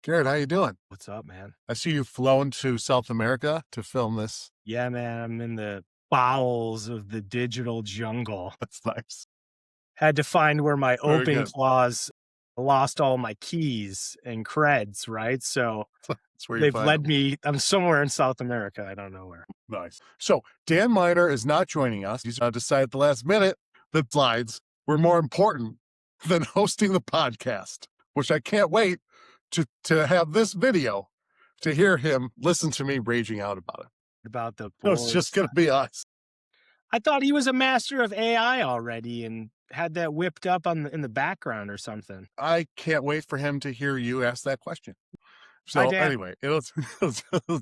Garrett, how you doing? What's up, man? I see you've flown to South America to film this. Yeah, man, I'm in the bowels of the digital jungle. That's nice. Had to find where my Very good. OpenClaws lost all my keys and creds, right? So That's where you they've find led them. me, I'm somewhere in South America. I don't know where. Nice. So Dan Miner is not joining us. He's decided at the last minute that slides were more important than hosting the podcast, which I can't wait to have this video to hear him listen to me raging out about it. About the So it's board. just going to be us. I thought he was a master of AI already and had that whipped up in the background or something. I can't wait for him to hear you ask that question. So Dan. anyway, it'll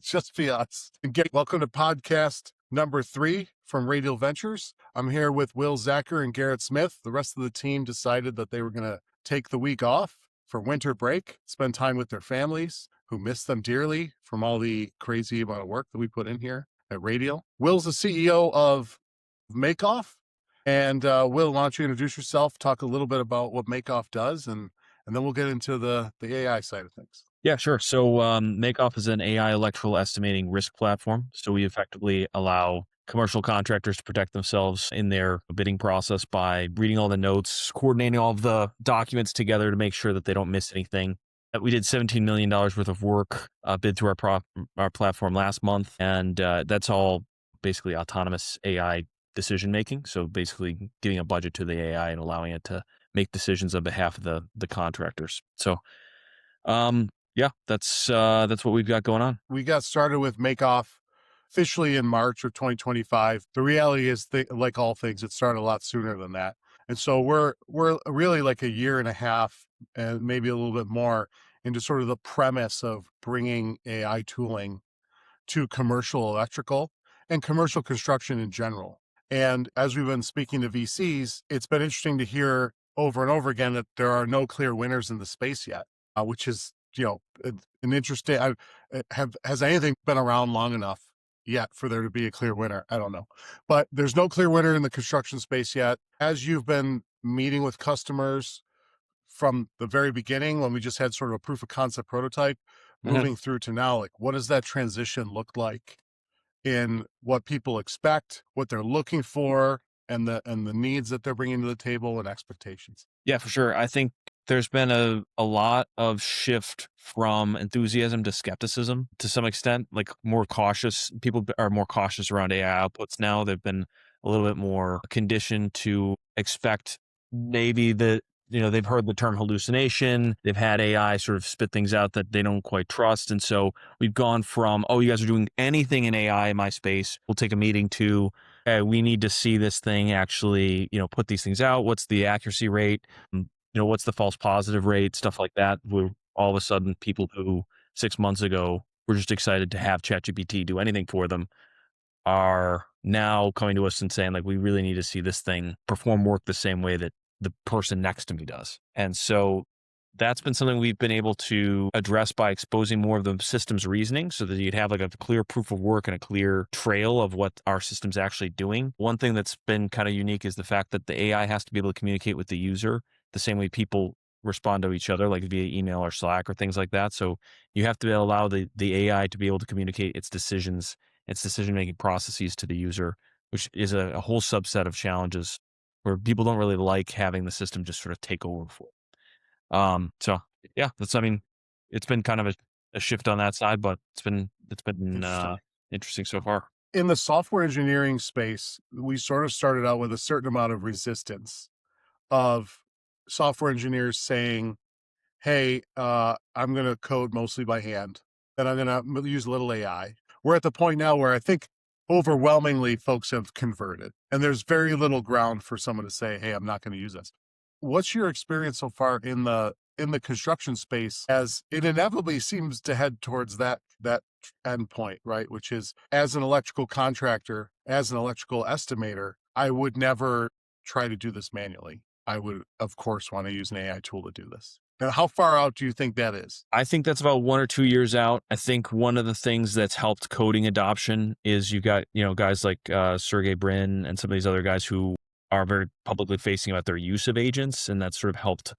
just be us. And welcome to podcast number 3 from Radial Ventures. I'm here with Will Zacher and Garrett Smith. The rest of the team decided that they were going to take the week off for winter break, spend time with their families who miss them dearly from all the crazy amount of work that we put in here at Radial. Will's the CEO of MakeOff. And Will, why don't you introduce yourself, talk a little bit about what MakeOff does, and then we'll get into the AI side of things. Yeah, sure. So MakeOff is an AI electrical estimating risk platform. So we effectively allow commercial contractors to protect themselves in their bidding process by reading all the notes, coordinating all of the documents together to make sure that they don't miss anything. We did $17 million worth of work bid through our platform last month, and that's all basically autonomous AI decision making. So basically giving a budget to the AI and allowing it to make decisions on behalf of the contractors. So yeah, that's what we've got going on. We got started with MakeOff officially in March of 2025. The reality is, like all things, it started a lot sooner than that. And so we're really like a year and a half and maybe a little bit more into sort of the premise of bringing AI tooling to commercial electrical and commercial construction in general. And as we've been speaking to VCs, it's been interesting to hear over and over again that there are no clear winners in the space yet, which is, an interesting, has anything been around long enough yet for there to be a clear winner? I don't know, but there's no clear winner in the construction space yet. As you've been meeting with customers from the very beginning, when we just had sort of a proof of concept prototype, moving through to now, like, what does that transition look like in what people expect, what they're looking for, and the needs that they're bringing to the table and expectations? Yeah, for sure. I think there's been a lot of shift from enthusiasm to skepticism to some extent, like more cautious. People are more cautious around AI outputs now. They've been a little bit more conditioned to expect maybe they've heard the term hallucination. They've had AI sort of spit things out that they don't quite trust. And so we've gone from, oh, you guys are doing anything in AI in my space. We'll take a meeting to, hey, we need to see this thing actually, put these things out. What's the accuracy rate? What's the false positive rate? Stuff like that. We're all of a sudden people who 6 months ago were just excited to have ChatGPT do anything for them are now coming to us and saying, like, we really need to see this thing perform work the same way that the person next to me does. And so that's been something we've been able to address by exposing more of the system's reasoning so that you'd have like a clear proof of work and a clear trail of what our system's actually doing. One thing that's been kind of unique is the fact that the AI has to be able to communicate with the user the same way people respond to each other, like via email or Slack or things like that. So you have to allow the AI to be able to communicate its decisions, its decision-making processes to the user, which is a whole subset of challenges where people don't really like having the system just sort of take over for it. So yeah, it's been kind of a shift on that side, but it's been interesting so far. In the software engineering space, we sort of started out with a certain amount of resistance of software engineers saying, hey, I'm going to code mostly by hand, and I'm going to use a little AI. We're at the point now where I think overwhelmingly folks have converted, and there's very little ground for someone to say, hey, I'm not going to use this. What's your experience so far in the construction space, as it inevitably seems to head towards that end point, right? Which is, as an electrical contractor, as an electrical estimator, I would never try to do this manually. I would, of course, want to use an AI tool to do this. Now, how far out do you think that is? I think that's about 1 or 2 years out. I think one of the things that's helped coding adoption is you got, guys like Sergey Brin and some of these other guys who are very publicly facing about their use of agents, and that sort of helped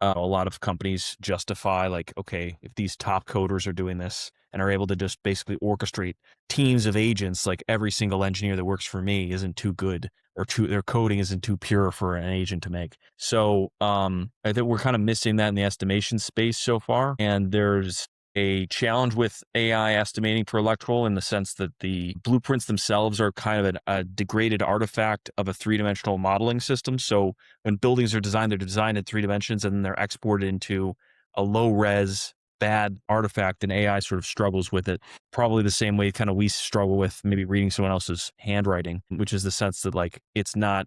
A lot of companies justify like, okay, if these top coders are doing this and are able to just basically orchestrate teams of agents, like every single engineer that works for me isn't too good or their coding isn't too pure for an agent to make. So I think we're kind of missing that in the estimation space so far. And there's a challenge with AI estimating for electrical in the sense that the blueprints themselves are kind of a degraded artifact of a three-dimensional modeling system. So when buildings are designed, they're designed in 3 dimensions and then they're exported into a low-res bad artifact, and AI sort of struggles with it. Probably the same way kind of we struggle with maybe reading someone else's handwriting, which is the sense that like it's not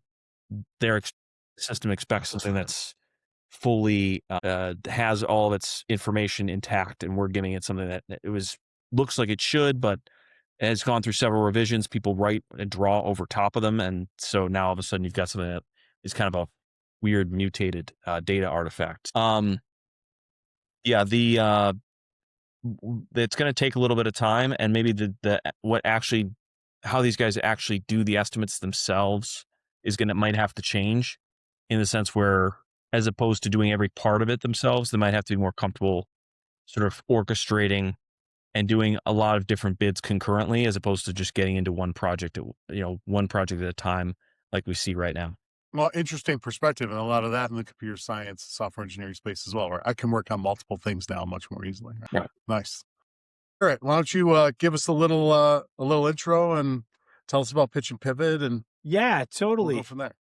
their system expects something that's fully has all of its information intact, and we're giving it something that looks like it should, but has gone through several revisions. People write and draw over top of them, and so now all of a sudden you've got something that is kind of a weird mutated data artifact. It's going to take a little bit of time, and maybe how these guys actually do the estimates themselves might have to change, in the sense where, as opposed to doing every part of it themselves, they might have to be more comfortable sort of orchestrating and doing a lot of different bids concurrently, as opposed to just getting into one project at a time, like we see right now. Well, interesting perspective, and a lot of that in the computer science, software engineering space as well, where I can work on multiple things now much more easily. Right. Nice. All right, why don't you give us a little intro and tell us about Pitch and Pivot, and Yeah, totally. we'll go from there.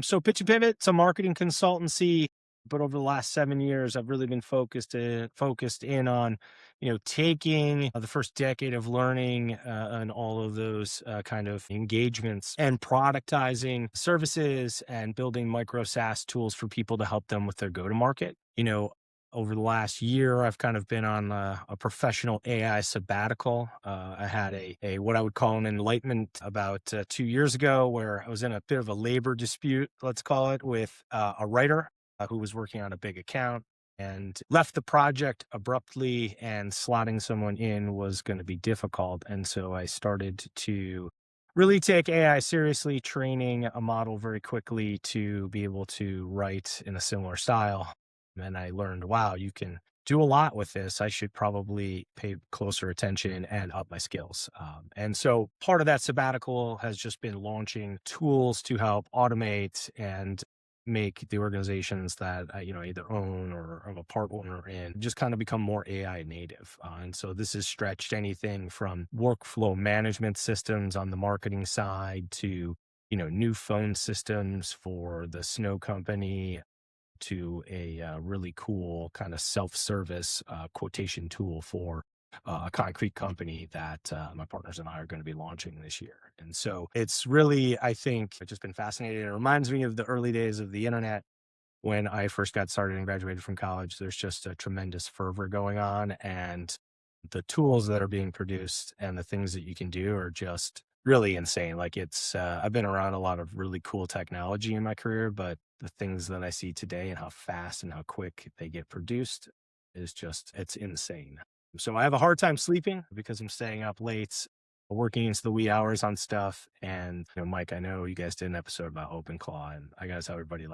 So Pitch and Pivot, it's a marketing consultancy, but over the last 7 years, I've really been focused in on, taking the first decade of learning and all of those kind of engagements and productizing services and building micro SaaS tools for people to help them with their go-to-market. Over the last year, I've kind of been on a professional AI sabbatical. I had a what I would call an enlightenment about 2 years ago, where I was in a bit of a labor dispute, let's call it, with a writer who was working on a big account, and left the project abruptly, and slotting someone in was going to be difficult. And so I started to really take AI seriously, training a model very quickly to be able to write in a similar style. And I learned, wow, you can do a lot with this. I should probably pay closer attention and up my skills. And so part of that sabbatical has just been launching tools to help automate and make the organizations that I, either own or I'm a part owner in, just kind of become more AI native. And so this has stretched anything from workflow management systems on the marketing side to, new phone systems for the snow company, to a really cool kind of self-service quotation tool for a concrete company that my partners and I are going to be launching this year. And so it's really, I think, I've just been fascinated. It reminds me of the early days of the internet when I first got started and graduated from college. There's just a tremendous fervor going on, and the tools that are being produced and the things that you can do are just really insane. Like I've been around a lot of really cool technology in my career, but the things that I see today and how fast and how quick they get produced is it's insane. So I have a hard time sleeping because I'm staying up late, working into the wee hours on stuff. And, Mike, I know you guys did an episode about OpenClaw, and I gotta tell everybody,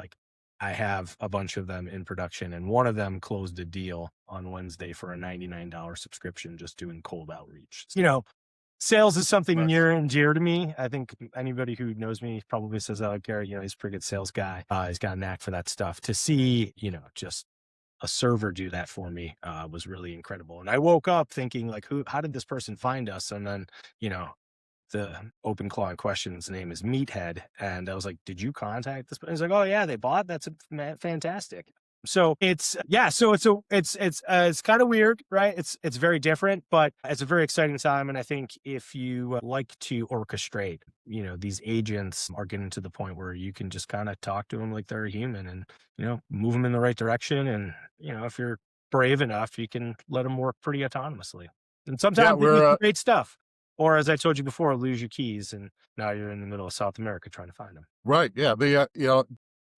I have a bunch of them in production, and one of them closed a deal on Wednesday for a $99 subscription, just doing cold outreach. Sales is something near and dear to me. I think anybody who knows me probably says, "Oh, Garrett, he's a pretty good sales guy. He's got a knack for that stuff." To see, just a server do that for me was really incredible. And I woke up thinking, how did this person find us? And then, the OpenClaw in question's name is Meathead, and I was like, "Did you contact this?" He's like, "Oh yeah, they bought. That's fantastic." So it's kind of weird, right? It's very different, but it's a very exciting time. And I think if you like to orchestrate, these agents are getting to the point where you can just kind of talk to them like they're a human, and move them in the right direction. And if you're brave enough, you can let them work pretty autonomously. And sometimes they do great stuff. Or, as I told you before, lose your keys, and now you're in the middle of South America trying to find them. Right. Yeah.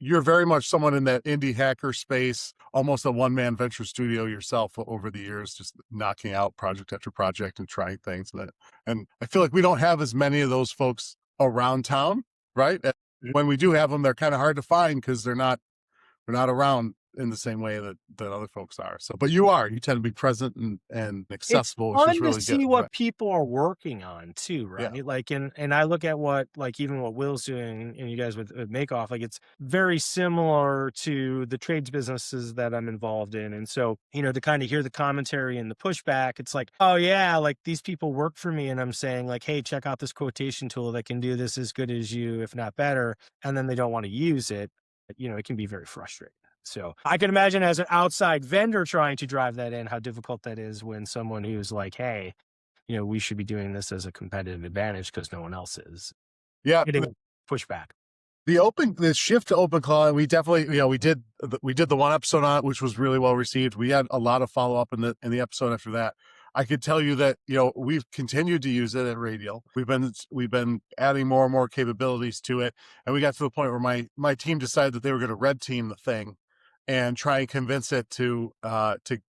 You're very much someone in that indie hacker space, almost a one-man venture studio yourself over the years, just knocking out project after project and trying things. And I feel like we don't have as many of those folks around town, right? And when we do have them, they're kind of hard to find because they're not around in the same way that other folks are. So, but you tend to be present and It's accessible, which is fun to really see good. what Right. people are working on too, Yeah. right? Like, and I look at what, like, even what Will's doing and you guys with MakeOff, like it's very similar to the trades businesses that I'm involved in. And so, to kind of hear the commentary and the pushback, it's like, oh yeah, like these people work for me. And I'm saying like, hey, check out this quotation tool that can do this as good as you, if not better. And then they don't want to use it. It can be very frustrating. So I can imagine as an outside vendor trying to drive that in, how difficult that is when someone who's like, hey, we should be doing this as a competitive advantage because no one else is Yeah. getting pushback. The shift to OpenClaw, we definitely, we did the one episode on it, which was really well received. We had a lot of follow up in the episode after that. I could tell you that, we've continued to use it at Radial. We've been adding more and more capabilities to it. And we got to the point where my team decided that they were going to red team the thing and try and convince it to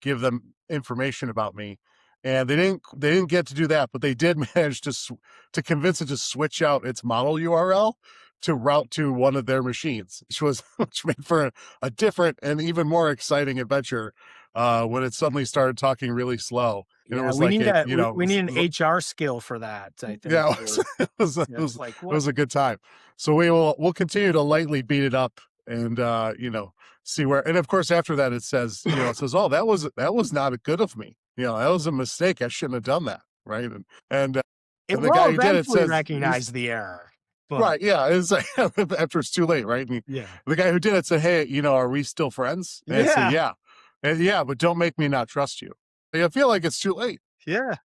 give them information about me. And they didn't get to do that, but they did manage to convince it to switch out its model URL to route to one of their machines, which made for a different and even more exciting adventure when it suddenly started talking really slow. And it Yeah, was we like need it, that. you know, We need an HR skill for that, I think. yeah, Yeah, it's like, it what? was a good time. So we'll continue to lightly beat it up and see where. And of course, after that, it says, oh, that was not good of me. That was a mistake. I shouldn't have done that, right? And It the will guy who did it eventually says, recognize the error. But right, yeah, it's like, after it's too late, right? And yeah. the guy who did it said, hey, are we still friends? And I said, Yeah. yeah. And yeah, but don't make me not trust you. Like, I feel like it's too late. Yeah.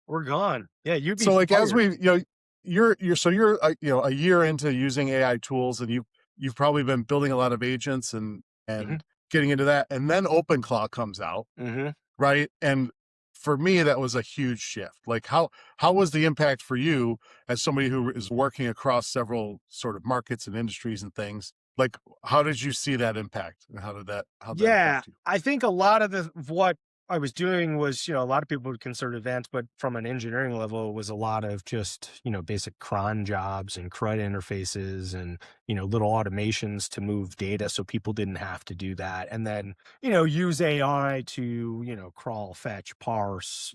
We're gone. Yeah, you'd be So like as fired. we, you're a year into using AI tools, and you've probably been building a lot of agents and Mhm. getting into that, and then OpenClaw comes out, Mhm. right? And for me, that was a huge shift. Like how was the impact for you as somebody who is working across several sort of markets and industries and things? Like, how did you see that impact, and how did that Yeah, affect you? I think a lot of what I was doing was, a lot of people would consider advanced, but from an engineering level, it was a lot of just, basic cron jobs and CRUD interfaces and, little automations to move data so people didn't have to do that. And then, use AI to, crawl, fetch, parse,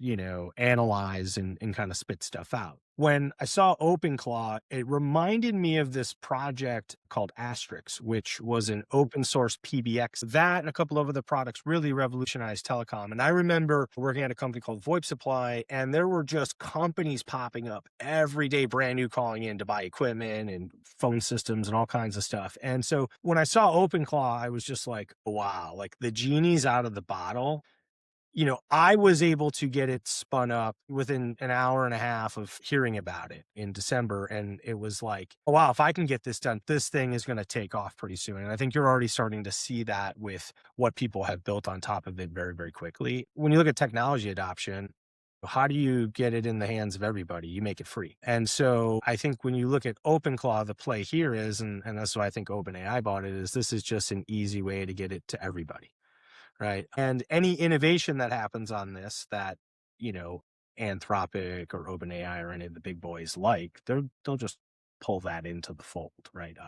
analyze and kind of spit stuff out. When I saw OpenClaw, it reminded me of this project called Asterisk, which was an open source PBX. That and a couple of other products really revolutionized telecom. And I remember working at a company called VoIP Supply, and there were just companies popping up every day, brand new, calling in to buy equipment and phone systems and all kinds of stuff. And so when I saw OpenClaw, I was just like, wow, like the genie's out of the bottle. I was able to get it spun up within an hour and a half of hearing about it in December. And it was like, oh, wow, if I can get this done, this thing is going to take off pretty soon. And I think you're already starting to see that with what people have built on top of it very, very quickly. When you look at technology adoption, how do you get it in the hands of everybody? You make it free. And so I think when you look at OpenClaw, the play here is, and that's why I think OpenAI bought it, is this is just an easy way to get it to everybody. Right. And any innovation that happens on this that, Anthropic or OpenAI or any of the big boys they'll just pull that into the fold, right?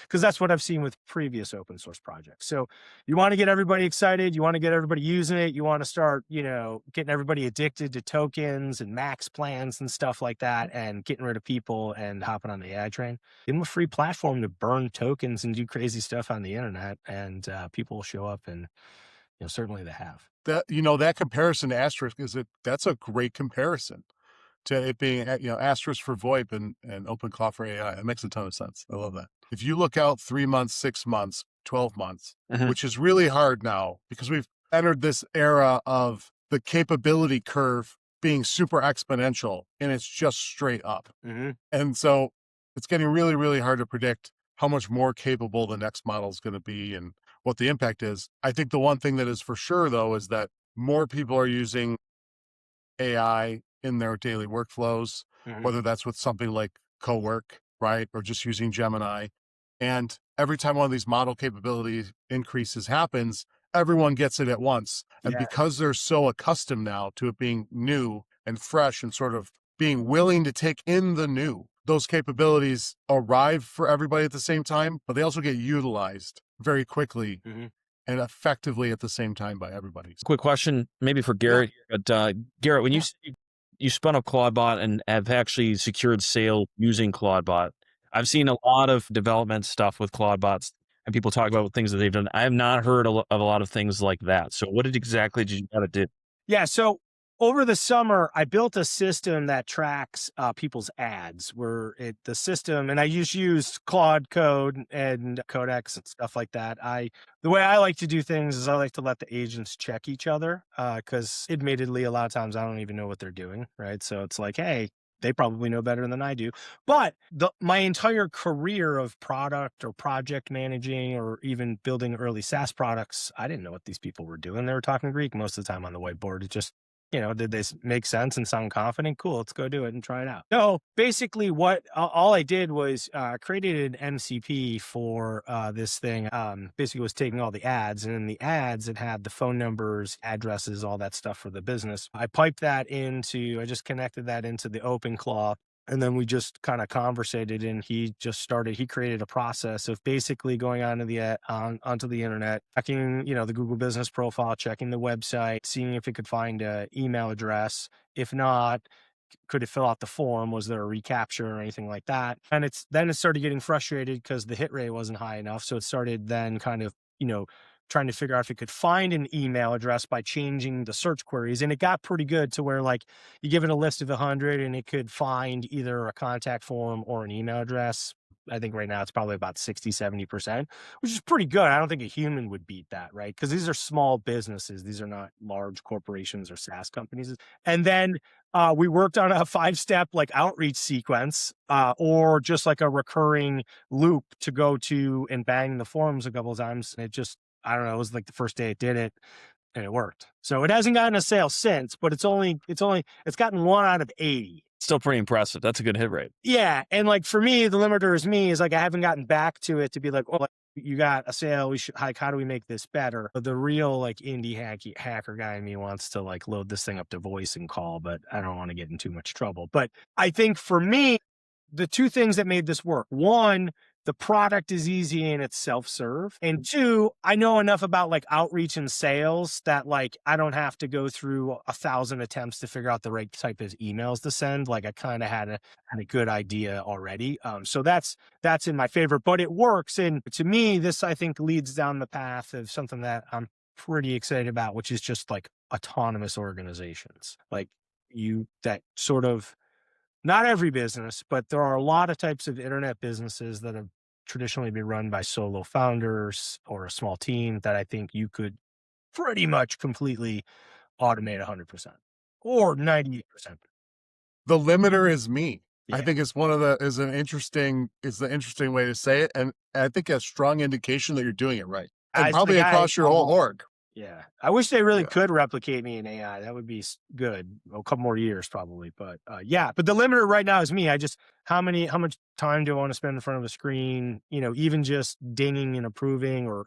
Because that's what I've seen with previous open source projects. So you want to get everybody excited, you want to get everybody using it, you want to start, getting everybody addicted to tokens and max plans and stuff like that, and getting rid of people and hopping on the AI train. Give them a free platform to burn tokens and do crazy stuff on the internet, and people will show up and certainly they have. That comparison to Asterisk that's a great comparison to it being, Asterisk for VoIP and OpenClaw for AI. It makes a ton of sense. I love that. If you look out 3 months, 6 months, 12 months, which is really hard now because we've entered this era of the capability curve being super exponential, and it's just straight up. And so it's getting really, really hard to predict how much more capable the next model is going to be and what the impact is. I think the one thing that is for sure, though, is that more people are using AI in their daily workflows, whether that's with something like Cowork, right? Or just using Gemini. And every time one of these model capability increases happens, everyone gets it at once. And Yeah. because they're so accustomed now to it being new and fresh and sort of being willing to take in the new, those capabilities arrive for everybody at the same time, but they also get utilized very quickly and effectively at the same time by everybody. Quick question, maybe for Garrett. But Garrett, when you say you spun up Claudebot and have actually secured sale using Claudebot, I've seen a lot of development stuff with Claudebots and people talk about things that they've done. I have not heard of a lot of things like that. So what exactly did you have to do? Yeah. So over the summer, I built a system that tracks people's ads the system, and I just use Claude code and Codex and stuff like that. The way I like to do things is I like to let the agents check each other because admittedly, a lot of times I don't even know what they're doing. Right. So it's like, hey, they probably know better than I do. But my entire career of product or project managing or even building early SaaS products, I didn't know what these people were doing. They were talking Greek most of the time on the whiteboard. It just, did they make sense and sound confident? Cool, let's go do it and try it out. So basically all I did was created an MCP for this thing. Basically was taking all the ads, and in the ads, it had the phone numbers, addresses, all that stuff for the business. I just connected that into the OpenClaw. And then we just kind of conversated, and he created a process of basically going onto the internet, checking, the Google business profile, checking the website, seeing if it could find an email address. If not, could it fill out the form? Was there a recapture or anything like that? And then it started getting frustrated because the hit rate wasn't high enough. So it started then kind of, trying to figure out if it could find an email address by changing the search queries. And it got pretty good to where like you give it a list of 100 and it could find either a contact form or an email address. I think right now it's probably about 60-70%, which is pretty good. I don't think a human would beat that, right? Because these are small businesses. These are not large corporations or SaaS companies. And then we worked on a 5-step like outreach sequence or just like a recurring loop to go to and bang the forums a couple of times. And it just, I don't know, it was like the first day it did it and it worked. So it hasn't gotten a sale since, but it's gotten 1 out of 80. Still pretty impressive. That's a good hit rate. Yeah. And like for me, the limiter is like, I haven't gotten back to it to be like, oh, you got a sale. How do we make this better? But the real like indie hacker guy in me wants to like load this thing up to voice and call, but I don't want to get in too much trouble. But I think for me, the two things that made this work, one, the product is easy and it's self-serve. And two, I know enough about like outreach and sales that like, I don't have to go through 1,000 attempts to figure out the right type of emails to send. Like I kind of had a good idea already. So that's in my favor, but it works. And to me, this, I think, leads down the path of something that I'm pretty excited about, which is just like autonomous organizations. Like that sort of, not every business, but there are a lot of types of internet businesses that have traditionally been run by solo founders or a small team that I think you could pretty much completely automate 100% or 98%. The limiter is me. Yeah. I think it's the interesting way to say it. And I think a strong indication that you're doing it right. And probably across your whole org. Yeah. I wish they really could replicate me in AI. That would be good. A couple more years probably, but but the limiter right now is me. How much time do I want to spend in front of a screen? Even just dinging and approving, or,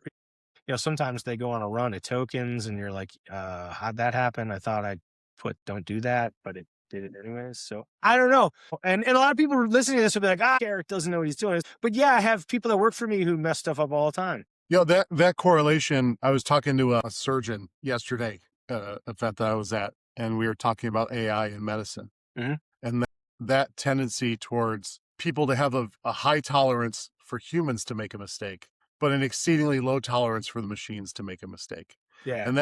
sometimes they go on a run of tokens and you're like, how'd that happen? I thought I don't do that, but it did it anyways. So I don't know. And a lot of people listening to this will be like, Garrett doesn't know what he's doing. But yeah, I have people that work for me who mess stuff up all the time. That correlation, I was talking to a surgeon yesterday at an event that I was at, and we were talking about AI in medicine. Mm-hmm. And that tendency towards people to have a high tolerance for humans to make a mistake, but an exceedingly low tolerance for the machines to make a mistake. Yeah. And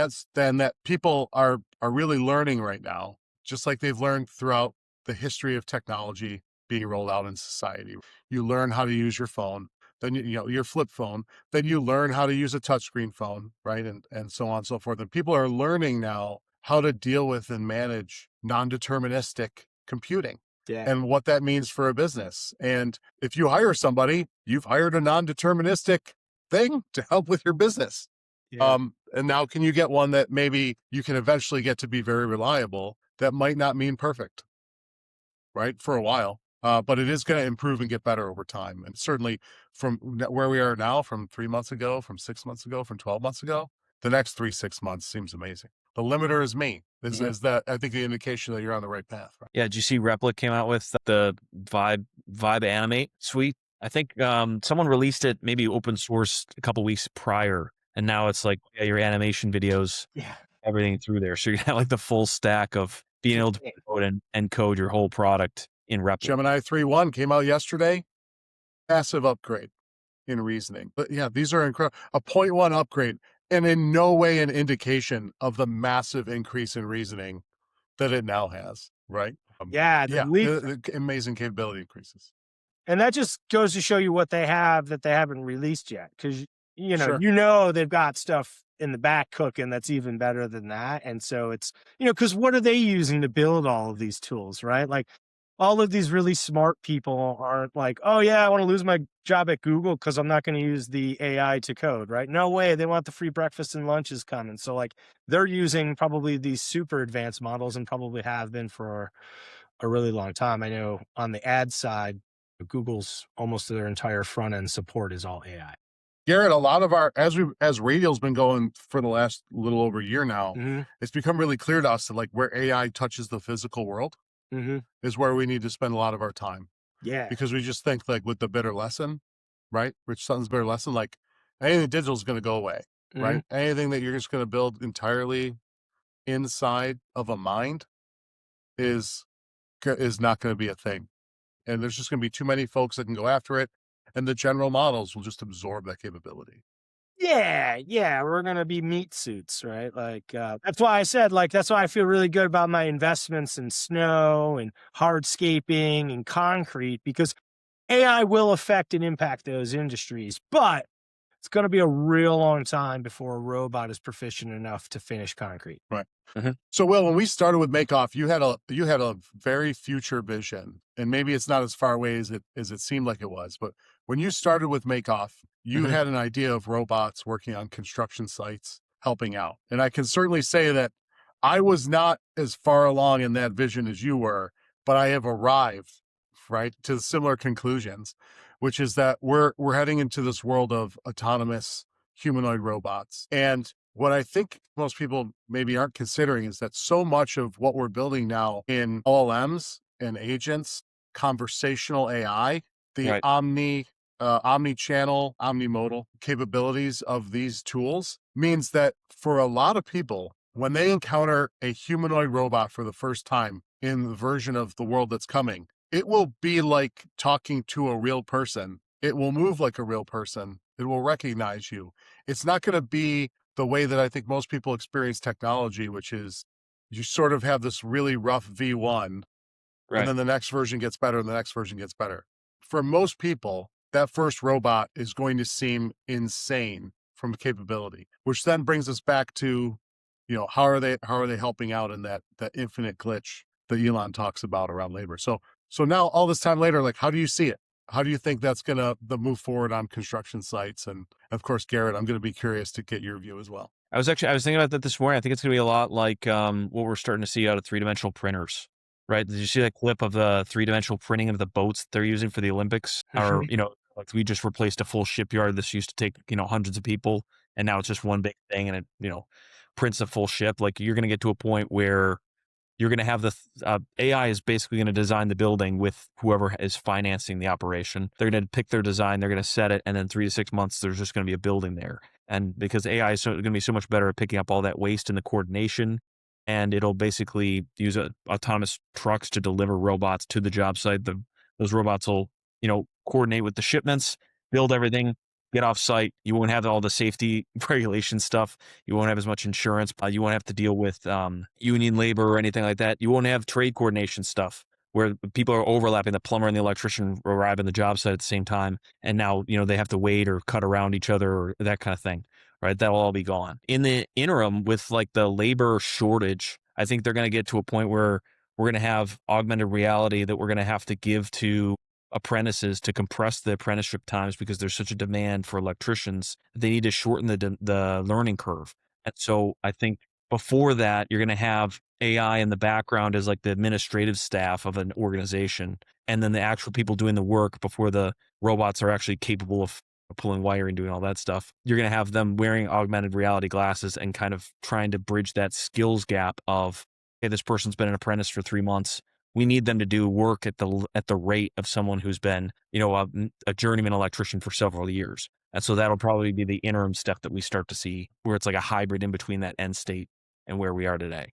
that people are really learning right now, just like they've learned throughout the history of technology being rolled out in society. You learn how to use your phone. Then your flip phone, then you learn how to use a touchscreen phone, right? And so on and so forth. And people are learning now how to deal with and manage non-deterministic computing and what that means for a business. And if you hire somebody, you've hired a non-deterministic thing to help with your business. Yeah. And now can you get one that maybe you can eventually get to be very reliable? That might not mean perfect, right? For a while. But it is going to improve and get better over time. And certainly from where we are now, from 3 months ago, from 6 months ago, from 12 months ago, the next 3-6 months seems amazing. The limiter is me. Is that, I think, the indication that you're on the right path. Right? Yeah. Did you see Replik came out with the Vibe Animate suite? I think someone released it maybe open source a couple weeks prior. And now it's like, yeah, your animation videos, Yeah. everything through there. So you have like the full stack of being able to code and code your whole product in Replit. Gemini 3.1 came out yesterday. Massive upgrade in reasoning. But yeah, these are incredible. A 0.1 upgrade, and in no way an indication of the massive increase in reasoning that it now has, right? Yeah, the leap. The amazing capability increases. And that just goes to show you what they have that they haven't released yet. Because, Sure. they've got stuff in the back cooking that's even better than that. And so it's, because what are they using to build all of these tools, right? Like all of these really smart people aren't like, oh, yeah, I want to lose my job at Google because I'm not going to use the AI to code, right? No way. They want the free breakfast and lunches coming. So like they're using probably these super advanced models and probably have been for a really long time. I know on the ad side, Google's almost their entire front end support is all AI. Garrett, a lot of our as Radial's been going for the last little over a year now, Mm-hmm. it's become really clear to us that like where AI touches the physical world Mm-hmm. is where we need to spend a lot of our time. Yeah. Because we just think like with the bitter lesson, right? Rich Sutton's bitter lesson, like anything digital is going to go away, right? Anything that you're just going to build entirely inside of a mind is not going to be a thing. And there's just going to be too many folks that can go after it. And the general models will just absorb that capability. Yeah. We're going to be Meatsuits, right? Like, that's why I said, like, that's why I feel really good about my investments in snow and hardscaping and concrete, because AI will affect and impact those industries, but it's going to be a real long time before a robot is proficient enough to finish concrete. Right. Mm-hmm. So, Will, when we started with MakeOff, you had a very future vision, and maybe it's not as far away as it seemed like it was. But when you started with MakeOff, you had an idea of robots working on construction sites, helping out. And I can certainly say that I was not as far along in that vision as you were, but I have arrived right to similar conclusions, which is that we're heading into this world of autonomous humanoid robots. And what I think most people maybe aren't considering is that so much of what we're building now in LLMs and agents, conversational AI, the Right. omni-channel, omnimodal capabilities of these tools means that for a lot of people, when they encounter a humanoid robot for the first time in the version of the world that's coming, it will be like talking to a real person. It will move like a real person. It will recognize you. It's not going to be the way that I think most people experience technology, which is you sort of have this really rough V1, Right. and then the next version gets better and the next version gets better. For most people, that first robot is going to seem insane from a capability, which then brings us back to, how are they helping out in that infinite glitch that Elon talks about around labor. So now all this time later, like, how do you see it? How do you think that's going to move forward on construction sites? And of course, Garrett, I'm going to be curious to get your view as well. I was thinking about that this morning. I think it's going to be a lot like what we're starting to see out of 3-dimensional printers, right? Did you see that clip of the 3-dimensional printing of the boats they're using for the Olympics? Or, like we just replaced a full shipyard. This used to take, hundreds of people, and now it's just one big thing and it, prints a full ship. Like you're going to get to a point where you're going to have AI is basically going to design the building with whoever is financing the operation. They're going to pick their design, they're going to set it, and then 3 to 6 months, there's just going to be a building there. And because AI is going to be so much better at picking up all that waste and the coordination, and it'll basically use autonomous trucks to deliver robots to the job site. Those robots will, coordinate with the shipments, build everything, get off site. You won't have all the safety regulation stuff. You won't have as much insurance. You won't have to deal with union labor or anything like that. You won't have trade coordination stuff where people are overlapping. The plumber and the electrician arrive in the job site at the same time. And now, they have to wait or cut around each other or that kind of thing, right? That'll all be gone. In the interim, with like the labor shortage, I think they're going to get to a point where we're going to have augmented reality that we're going to have to give to apprentices to compress the apprenticeship times because there's such a demand for electricians. They need to shorten the learning curve. And so I think before that, you're going to have AI in the background as like the administrative staff of an organization. And then the actual people doing the work before the robots are actually capable of pulling wire and doing all that stuff. You're going to have them wearing augmented reality glasses and kind of trying to bridge that skills gap of, hey, this person's been an apprentice for 3 months. We need them to do work at the rate of someone who's been, a journeyman electrician for several years. And so that'll probably be the interim step that we start to see, where it's like a hybrid in between that end state and where we are today.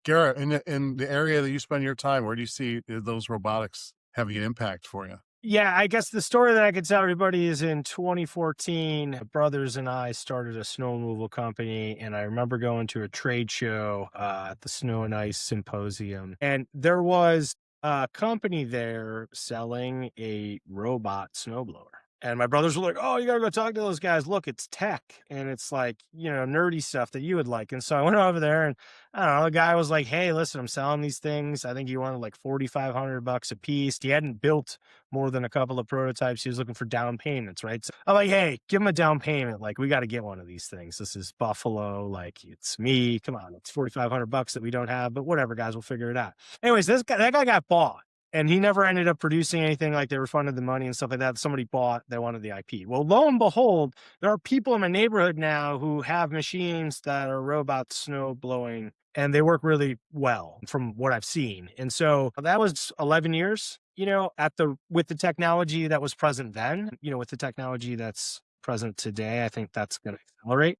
Garrett, in the area that you spend your time, where do you see those robotics having an impact for you? Yeah, I guess the story that I could tell everybody is in 2014, my brothers and I started a snow removal company. And I remember going to a trade show at the Snow and Ice Symposium. And there was a company there selling a robot snowblower. And my brothers were like, "Oh, you gotta go talk to those guys. Look, it's tech and it's like, nerdy stuff that you would like." And so I went over there and I don't know, the guy was like, "Hey, listen, I'm selling these things. I think he wanted like $4,500 a piece." He hadn't built more than a couple of prototypes. He was looking for down payments, right? So I'm like, "Hey, give him a down payment. Like, we got to get one of these things. This is Buffalo. Like, it's me. Come on, it's $4,500 that we don't have, but whatever, guys, we'll figure it out." Anyways, that guy got bought. And he never ended up producing anything. Like, they refunded the money and stuff like that. Somebody bought, they wanted the IP. Well, lo and behold, there are people in my neighborhood now who have machines that are robot snow blowing, and they work really well from what I've seen. And so that was 11 years, with the technology that was present then, with the technology that's present today. I think that's going to accelerate.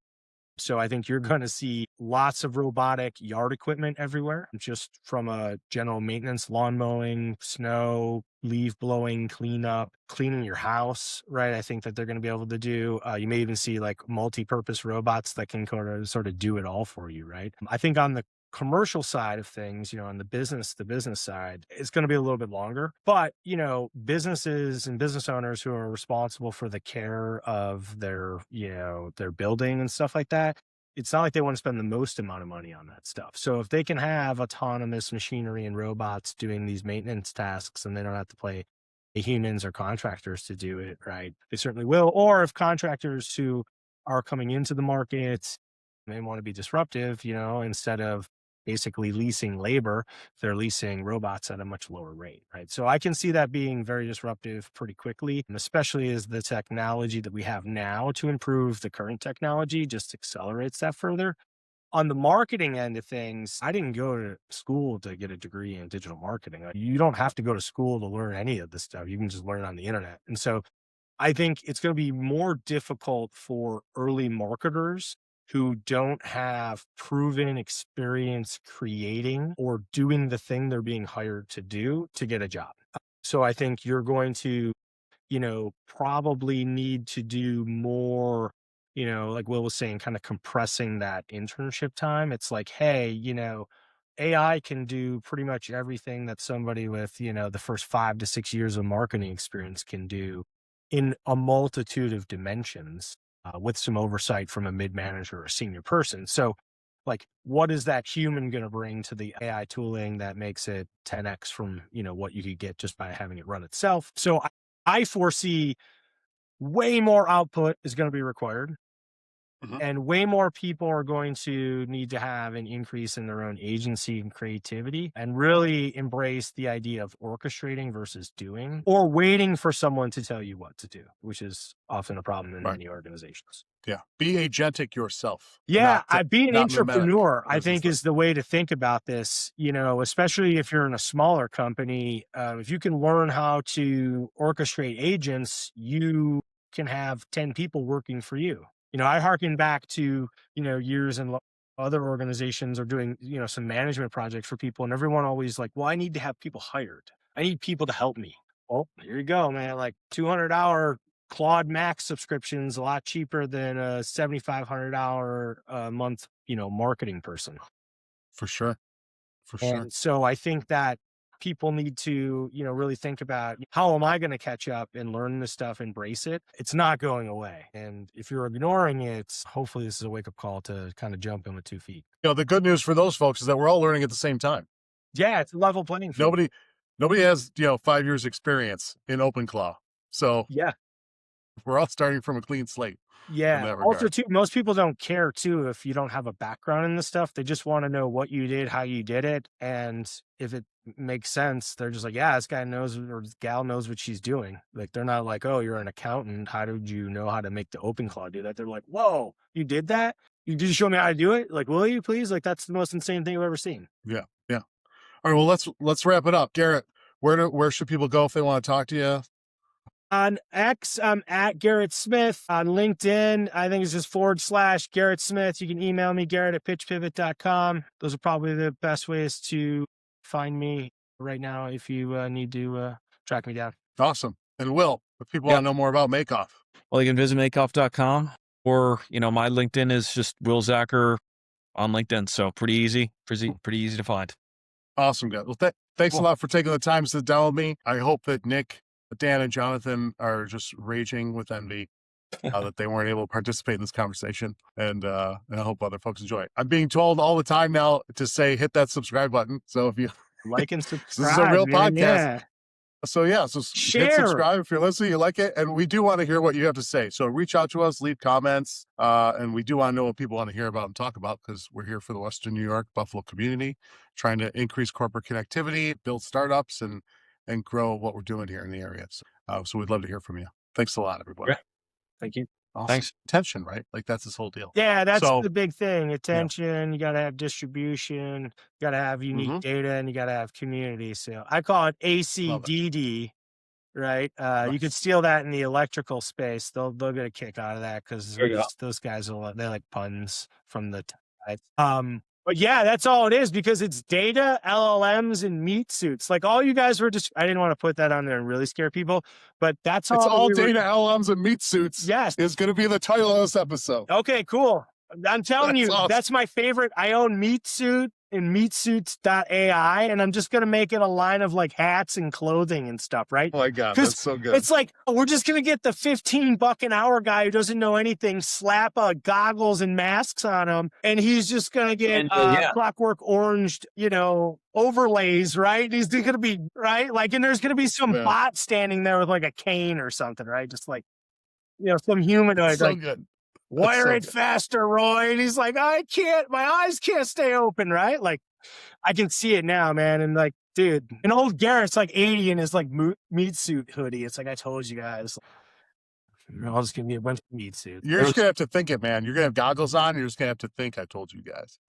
So I think you're going to see lots of robotic yard equipment everywhere, just from a general maintenance, lawn mowing, snow, leaf blowing, cleanup, cleaning your house, right? I think that they're going to be able to do, you may even see like multi-purpose robots that can sort of do it all for you, right? I think on the commercial side of things, on the business side, it's going to be a little bit longer, but businesses and business owners who are responsible for the care of their building and stuff like that, it's not like they want to spend the most amount of money on that stuff. So if they can have autonomous machinery and robots doing these maintenance tasks and they don't have to pay humans or contractors to do it, right? They certainly will. Or if contractors who are coming into the market, they want to be disruptive, instead of basically leasing labor, they're leasing robots at a much lower rate, right? So I can see that being very disruptive pretty quickly, and especially as the technology that we have now to improve the current technology just accelerates that further. On the marketing end of things, I didn't go to school to get a degree in digital marketing. You don't have to go to school to learn any of this stuff. You can just learn on the internet. And so I think it's going to be more difficult for early marketers who don't have proven experience creating or doing the thing they're being hired to do to get a job. So I think you're going to, probably need to do more, like Will was saying, kind of compressing that internship time. It's like, hey, AI can do pretty much everything that somebody with, the first 5 to 6 years of marketing experience can do in a multitude of dimensions. With some oversight from a mid-manager or a senior person. So like, what is that human going to bring to the AI tooling that makes it 10x from, what you could get just by having it run itself? So I foresee way more output is going to be required. Mhm. And way more people are going to need to have an increase in their own agency and creativity and really embrace the idea of orchestrating versus doing, or waiting for someone to tell you what to do, which is often a problem in many organizations. Yeah. Be agentic yourself. Yeah, Not being an not mimetic, entrepreneur, I as it's think, like. is the way to think about this, especially if you're in a smaller company. If you can learn how to orchestrate agents, you can have 10 people working for you. I hearken back to, years and other organizations are doing, some management projects for people, and everyone always like, well, I need to have people hired. I need people to help me. Well, here you go, man. Like $200 Claude Max subscription's a lot cheaper than a $7,500 a month, marketing person. For sure. For sure. And so I think that people need to, really think about, how am I going to catch up and learn this stuff, embrace it? It's not going away. And if you're ignoring it, hopefully this is a wake up call to kind of jump in with 2 feet. The good news for those folks is that we're all learning at the same time. Yeah, it's a level playing field. Nobody has, 5 years experience in OpenClaw. So Yeah. we're all starting from a clean slate. Yeah. Also, too, most people don't care too if you don't have a background in this stuff. They just want to know what you did, how you did it, and if it makes sense. They're just like, yeah, this guy knows or this gal knows what she's doing. Like, they're not like, oh, you're an accountant. How did you know how to make the OpenClaw do that? They're like, whoa, you did that? You did show me how to do it? Like, will you please? Like, that's the most insane thing I've ever seen. Yeah. Yeah. All right. Well, let's wrap it up. Garrett, where should people go if they want to talk to you? On X, I'm at Garrett Smith. On LinkedIn, I think it's just / Garrett Smith. You can email me, Garrett@pitchpivot.com. Those are probably the best ways to find me right now if you need to track me down. Awesome. And Will, if people Yeah. want to know more about MakeOff. Well, you can visit MakeOff.com, or my LinkedIn is just Will Zacher on LinkedIn. So pretty easy to find. Awesome, guys. Well, thanks a lot for taking the time to sit down with me. I hope that Nick, Dan, and Jonathan are just raging with envy that they weren't able to participate in this conversation. And I hope other folks enjoy it. I'm being told all the time now to say, hit that subscribe button. So if you like and subscribe, this is a real man, podcast. yeah. So hit subscribe if you're listening, you like it. And we do want to hear what you have to say. So reach out to us, leave comments. And we do want to know what people want to hear about and talk about, because we're here for the Western New York, Buffalo community, trying to increase corporate connectivity, build startups, and grow what we're doing here in the area. So we'd love to hear from you. Thanks a lot, everybody. Yeah. Thank you. Awesome. Thanks. Attention, right? Like that's this whole deal. Yeah, that's the big thing. Attention, you got to have distribution, you got to have unique data, and you got to have community. So I call it ACDD, right? You could steal that in the electrical space. They'll get a kick out of that, because those guys they like puns from the time. But yeah, that's all it is, because it's data, LLMs, and Meatsuits. Like all you guys were just, I didn't want to put that on there and really scare people, but that's all. It's all data, LLMs, and Meatsuits. Yes. Is going to be the title of this episode. Okay, cool. I'm telling you, awesome. That's my favorite. I own Meatsuit and Meatsuits.ai, and I'm just going to make it a line of like hats and clothing and stuff, right? Oh my God, that's so good. It's like, we're just going to get the $15 an hour guy who doesn't know anything, slap goggles and masks on him, and he's just going to get Clockwork Orange, overlays, right? He's going to be, right? Like, and there's going to be some bot standing there with like a cane or something, right? Just like, some humanoid. So like, good. Wire it faster, Roy. And he's like, my eyes can't stay open, right? Like, I can see it now, man. And like, dude, and old Garrett's like 80 in his like meat suit hoodie. It's like, I told you guys, I'll just give me a bunch of meat suits. You're just going to have to think it, man. You're going to have goggles on. You're just going to have to think, I told you guys.